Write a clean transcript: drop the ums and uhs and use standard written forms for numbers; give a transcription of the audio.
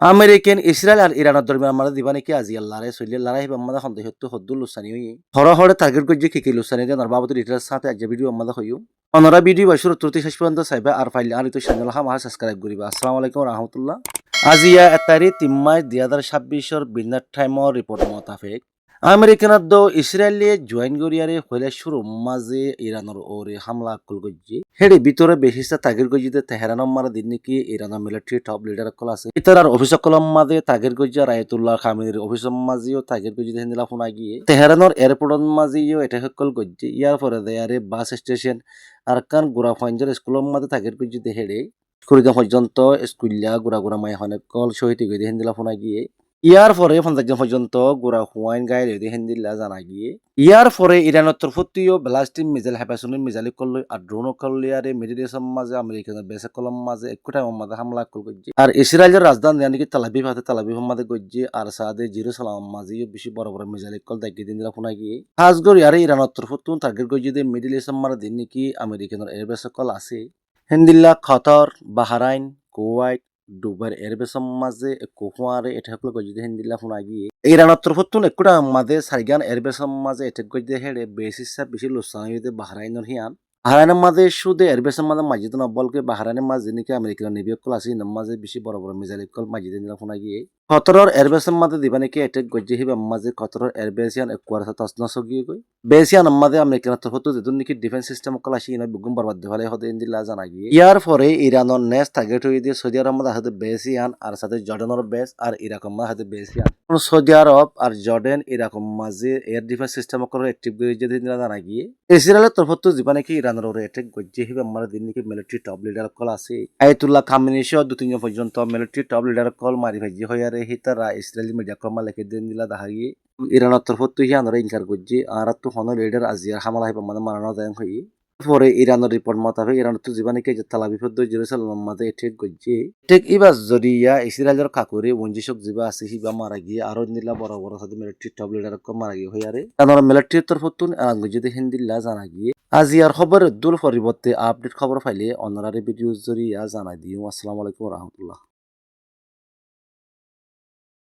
American Israel আর ইরানের দরমিয়ান আমরা দিবা নাকি আজি আল্লাহরে সইলে লড়াই হবে আমাদের সন্দেহ হতো হদ্দুল লুসানি হই হর হরে টার্গেট করছে কি লুসানি দেন আর বাবদ রিটার সাথে আজ ভিডিও আমাদের হইও অনরা ভিডিও বা শুরু তুরতি শেষ পর্যন্ত চাইবা আর ফাইল আর তো চ্যানেল হাম সাবস্ক্রাইব করিবা আসসালামু আলাইকুম রাহমাতুল্লাহ আজিয়া এতারি 3 মার্চ 2026 বিনার টাইমর রিপোর্ট মোতাবেক আমেরিকানত দ ইসরায়েলে জয়েন গরিয়ারে হইলে শুরু মাঝে ইরানের ওরে হামলা কল গজ্জি হেডি ভিতরে বেশিসা তাগির গজ্জিতে তেহরানের মারা দিন নাকি ইরানের মিলিটারি টপ লিডার কল আছে ইতার অফিসক কলম মাঝে তাগির গজ্জি আর আয়াতুল্লাহ খামিনির অফিসম মাঝেও তাগির গজ্জিতে হিন্দিলা ফোনা গিয়ে তেহরানের এয়ারপোর্টের মাঝেও এটা সকল গজ্জি ইয়ার পরে দেয়ারে বাস স্টেশন আর কান গুড়া ফাইঞ্জার স্কুলের মাঝে তাগির গজ্জিতে হেডে কুড়িদা পর্যন্ত স্কুলিয়া গুড়া গুড়া মাই হনে কল শহীদ গই হিন্দিলা ফোনা গিয়ে ইয়ার পরে 50 জন পর্যন্ত গোড়া হুয়াইন গায়ে রেডি হিন্দিল্লা জানা গিয়ে ইয়ার পরে ইরানের তরফতিও ব্লাস্টিং মিজাইল হেপাসুনি মিজাইল করলো আর ড্রোন করলিয়ারে মিডিয়েশন মাঝে আমেরিকানের বেসে কলম মাঝে একটা মাঝে হামলা কল গজ্জি আর ইসরায়েলের রাজধানী ইয়ানি তালাবিব হাতে তালাবিব মাঝে গজ্জি আর সাদে জেরুসালাম মাঝেও বেশি বড় বড় মিজাইল কল দাগি দিন দিলা ফোনা গিয়ে হাজগর ইয়ারে ইরানের তরফতুন টার্গেট গজ্জি দে মিডিয়েশন মারা দিন নাকি আমেরিকানের এয়ারবেস কল আছে হিন্দিল্লা খতর বাহারাইন কুয়াইট দুবার এরবেসম মাঝে কোহুয়ারে এটা হকল গজিদে হিন্দিল্লা ফোনা গিয়ে ইরানের তরফতুন একটা মাঝে সারিগান এরবেসম মাঝে এটা গজিদে হেড়ে বেশিসা বেশি লোসানিতে বাহরাইনের হিয়ান বাহরাইনের মাঝে সুদে এরবেসম মাঝে মাজিদ নব্বলকে বাহরাইনের মাঝে নাকি আমেরিকার নেভিয়ক কল আছে মাঝে বেশি বড় বড় মিজাইল কল মাজিদে নিলা ফোনা গিয়ে খতরর এরবেসম মাঝে দিবা নাকি এটা গজি হিবে মাঝে খতরর এরবেসিয়ান একবার তসনস গিয়ে গই বেসিয়ান মাঝে আমেরিকার তরফতু যেতুন নাকি ডিফেন্স সিস্টেম কল আছে ইনা বুগুম বরবাদ দেওয়ালে হতে ইন্দিল্লা জানা গিয়ে ইয়ার পরে ইরানের নেক্সট টার্গেট হয়ে দিয়ে সৌদি আরব মাঝে হাতে বেসিয়ান আর সাথে জর্ডানের বেস আর ইরাকের মাঝে হাতে বেসিয়ান সৌদি আরব আর জর্ডান ইরাকের মাঝে এয়ার ডিফেন্স সিস্টেম করে অ্যাক্টিভ করে যে দিন জানা গিয়ে ইসরায়েলের তরফতু জীবা নাকি ইরানের ওরে অ্যাটাক গজ্জে হিবে আমার দিন নাকি মিলিটারি টপ লিডার কল আছে আয়াতুল্লাহ খামেনি সহ 2-3 পর্যন্ত মিলিটারি টপ লিডার কল মারি ভাজি হইয়ারে হিতারা ইসরায়েলি মিডিয়া কর্মা লেখে দিন দিলা দেখা গিয়ে ইরানের তরফতু হিয়ানরে ইনকার গজ্জে আর তো হন লিডার আজিয়ার হামলা হিবা মানে মারানো যায় হই পরে ইরানের রিপোর্ট মোতাবেক ইরানের তো জীবানিকে যে তালাবিফদ্দ জেরুসালাম মাঝে ঠিক গজ্জে ঠিক ইবাস জরিয়া ইসরায়েলের কাকুরে বঞ্জিশক জীবা আছে হিবা মারা গিয়ে আরো নিলা বড় বড় সাথে মিলিটারি টপ লিডার মারা গিয়ে হইয়ারে তার মিলিটারির তরফতুন গজ্জে হিন্দিল্লা জানা গিয়ে আজিয়ার খবর দুল পরিবর্তে আপডেট খবর পাইলে অনারারে ভিডিও জরিয়া জানাই দিও আসসালামু আলাইকুম রহমতুল্লাহ।